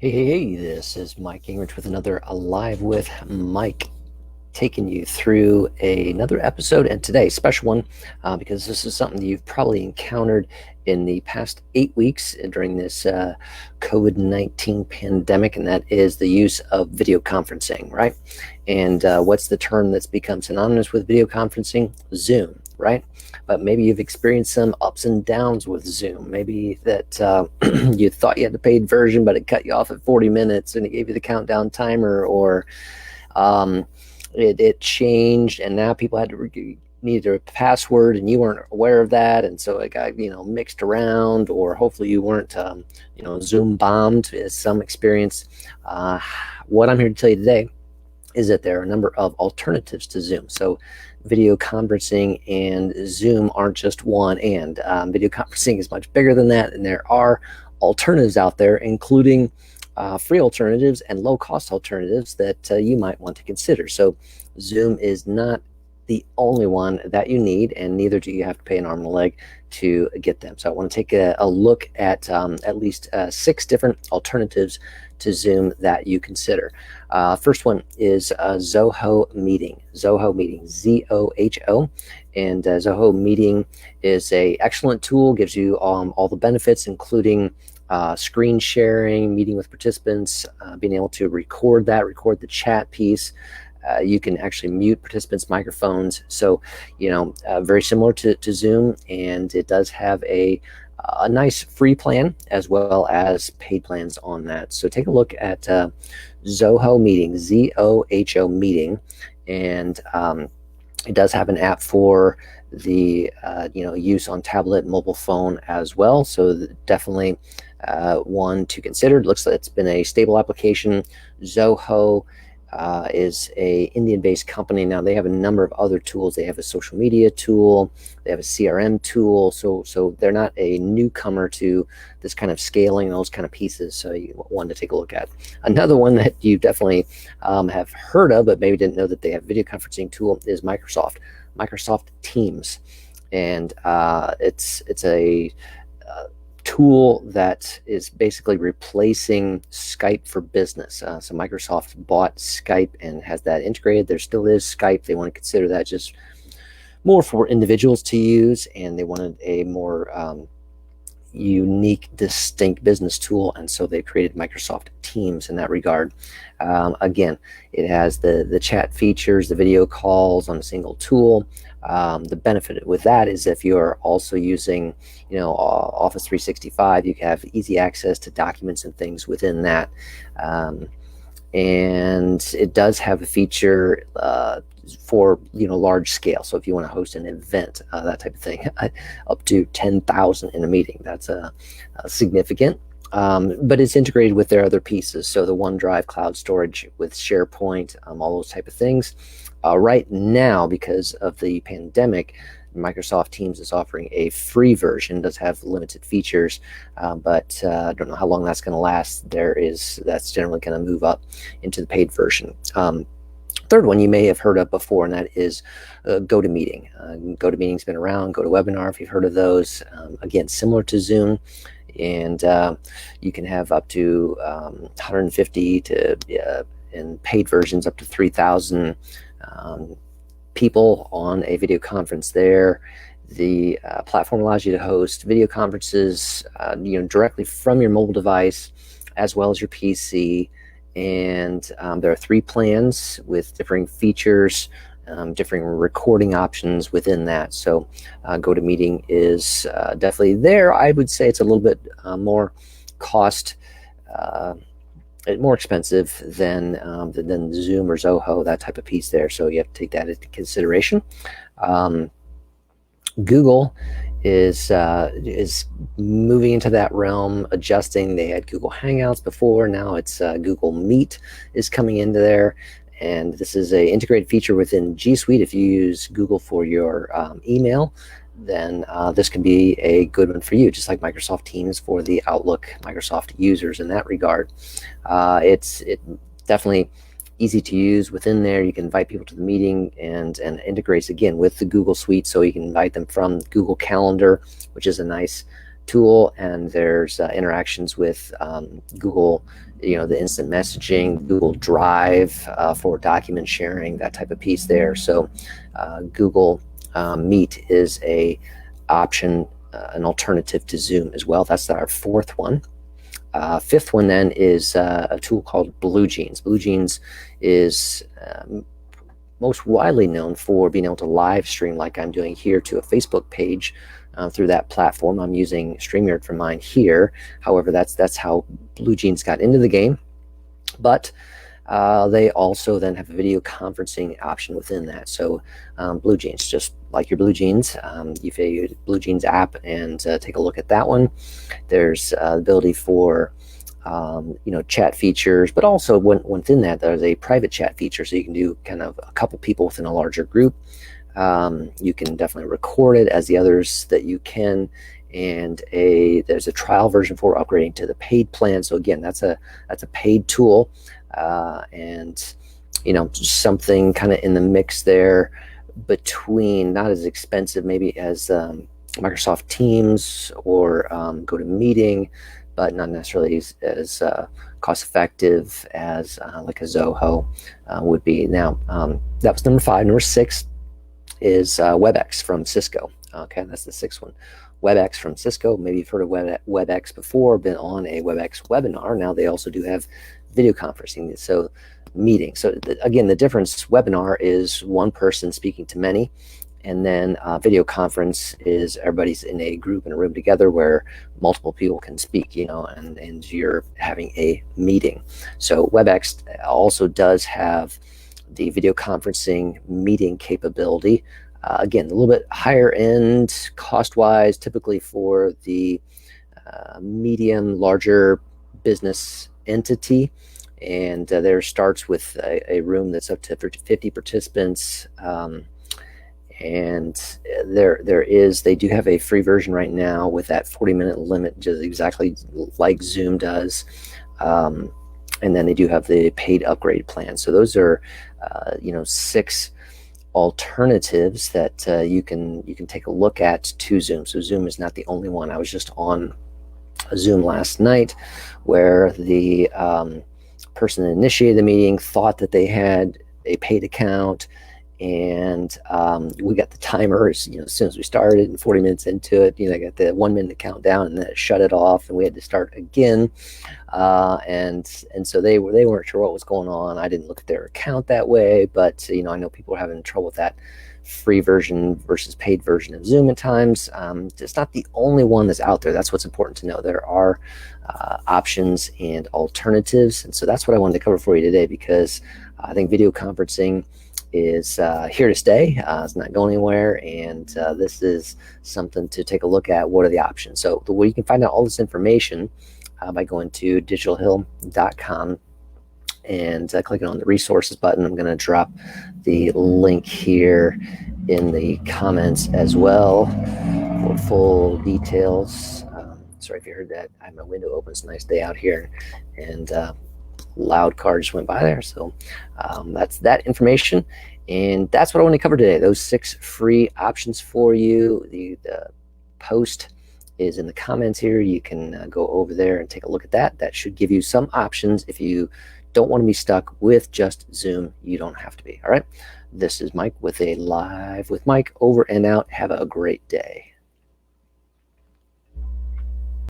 Hey, this is Mike Gingrich with another Alive with Mike, taking you through another episode, and today's special one because this is something you've probably encountered in the past 8 weeks during this COVID-19 pandemic, and that is the use of video conferencing, right? And what's the term that's become synonymous with video conferencing? Zoom, right? But maybe you've experienced some ups and downs with Zoom. Maybe that you thought you had the paid version, but it cut you off at 40 minutes and it gave you the countdown timer, or um, it changed and now people had to needed a password and you weren't aware of that, and so it got mixed around, or hopefully you weren't Zoom bombed, as some experience. What I'm here to tell you today is that there are a number of alternatives to Zoom. So video conferencing and Zoom aren't just one, and video conferencing is much bigger than that, and there are alternatives out there, including free alternatives and low-cost alternatives that you might want to consider. So Zoom is not the only one that you need, and neither do you have to pay an arm and a leg to get them. So I want to take a look at least 6 different alternatives to Zoom that you consider. First one is Zoho Meeting. Zoho Meeting, Z-O-H-O. And Zoho Meeting is a excellent tool, gives you all the benefits, including screen sharing, meeting with participants, being able to record the chat piece. You can actually mute participants' microphones. So, very similar to Zoom, and it does have a nice free plan as well as paid plans on that. So take a look at Zoho Meeting, Z-O-H-O Meeting, and it does have an app for the use on tablet and mobile phone as well. So definitely one to consider. It looks like it's been a stable application. Zoho is a Indian-based company. Now they have a number of other tools. They have a social media tool, they have a CRM tool, so they're not a newcomer to this kind of scaling and those kind of pieces. So you want to take a look at. Another one that you definitely have heard of, but maybe didn't know that they have a video conferencing tool, is Microsoft Teams, and it's a tool that is basically replacing Skype for business. So Microsoft bought Skype and has that integrated. There still is Skype. They want to consider that just more for individuals to use, and they wanted a more unique, distinct business tool, and so they created Microsoft Teams in that regard. Again, it has the chat features, the video calls on a single tool. The benefit with that is if you're also using Office 365, you can have easy access to documents and things within that. And it does have a feature for large scale. So if you want to host an event, that type of thing, up to 10,000 in a meeting, that's a significant. But it's integrated with their other pieces. So the OneDrive cloud storage with SharePoint, all those type of things. Right now, because of the pandemic, Microsoft Teams is offering a free version. It does have limited features, but I don't know how long that's going to last. That's generally going to move up into the paid version. Third one you may have heard of before, and that is GoToMeeting. GoToMeeting's been around. GoToWebinar, if you've heard of those. Again, similar to Zoom, and you can have up to 150 to in paid versions up to 3,000 people on a video conference there. The platform allows you to host video conferences directly from your mobile device as well as your PC, and there are 3 plans with differing features, differing recording options within that. So GoToMeeting is definitely there. I would say it's a little bit more more expensive than Zoom or Zoho, that type of piece there. So you have to take that into consideration. Google is moving into that realm, adjusting. They had Google Hangouts before. Now it's Google Meet is coming into there. And this is a integrated feature within G Suite. If you use Google for your email, then this can be a good one for you, just like Microsoft Teams for the Outlook Microsoft users in that regard. It's definitely easy to use within there. You can invite people to the meeting, and integrates again with the Google Suite, so you can invite them from Google Calendar, which is a nice tool, and there's interactions with Google, the instant messaging, Google Drive for document sharing, that type of piece there. So Google Meet is a option, an alternative to Zoom as well. That's our fourth one. Fifth one then is a tool called BlueJeans. BlueJeans is most widely known for being able to live stream like I'm doing here to a Facebook page through that platform. I'm using StreamYard for mine here. However, that's how BlueJeans got into the game. But they also then have a video conferencing option within that. So BlueJeans, just like your BlueJeans, you can use BlueJeans app and take a look at that one. There's the ability for chat features, but also within that there's a private chat feature, so you can do kind of a couple people within a larger group. You can definitely record it as the others that you can, and there's a trial version for upgrading to the paid plan. So again, that's a paid tool, and something kind of in the mix there between not as expensive maybe as Microsoft Teams or GoToMeeting, but not necessarily as cost effective as like a Zoho would be. Now, that was number 5. Number 6 is WebEx from Cisco. Okay, that's the 6th one. WebEx from Cisco. Maybe you've heard of WebEx before, been on a WebEx webinar. Now they also do have video conferencing, so meeting. So again, the difference, webinar is one person speaking to many, and then video conference is everybody's in a group in a room together where multiple people can speak, and you're having a meeting. So WebEx also does have the video conferencing meeting capability. Again, a little bit higher end cost-wise, typically for the medium, larger business entity. And there starts with a room that's up to 50 participants. And they do have a free version right now with that 40-minute limit, just exactly like Zoom does. And then they do have the paid upgrade plan. So those are 6 alternatives that you can take a look at to Zoom. So Zoom is not the only one. I was just on a Zoom last night where the person that initiated the meeting thought that they had a paid account, and we got the timers, as soon as we started, and 40 minutes into it, I got the 1 minute countdown, and then it shut it off, and we had to start again. And so they weren't sure what was going on. I didn't look at their account that way, but I know people are having trouble with that free version versus paid version of Zoom at times. It's not the only one that's out there. That's what's important to know. There are options and alternatives, and so that's what I wanted to cover for you today, because I think video conferencing is here to stay. It's not going anywhere, and this is something to take a look at. What are the options? So you can find out all this information by going to digitalhill.com and clicking on the resources button. I'm going to drop the link here in the comments as well for full details. Sorry if you heard that. I have my window open. It's a nice day out here, and loud car just went by there. So that's that information, and that's what I want to cover today. Those 6 free options for you. The post is in the comments here. You can go over there and take a look at that. That should give you some options. If you don't want to be stuck with just Zoom, you don't have to be. All right. This is Mike with a Live with Mike, over and out. Have a great day.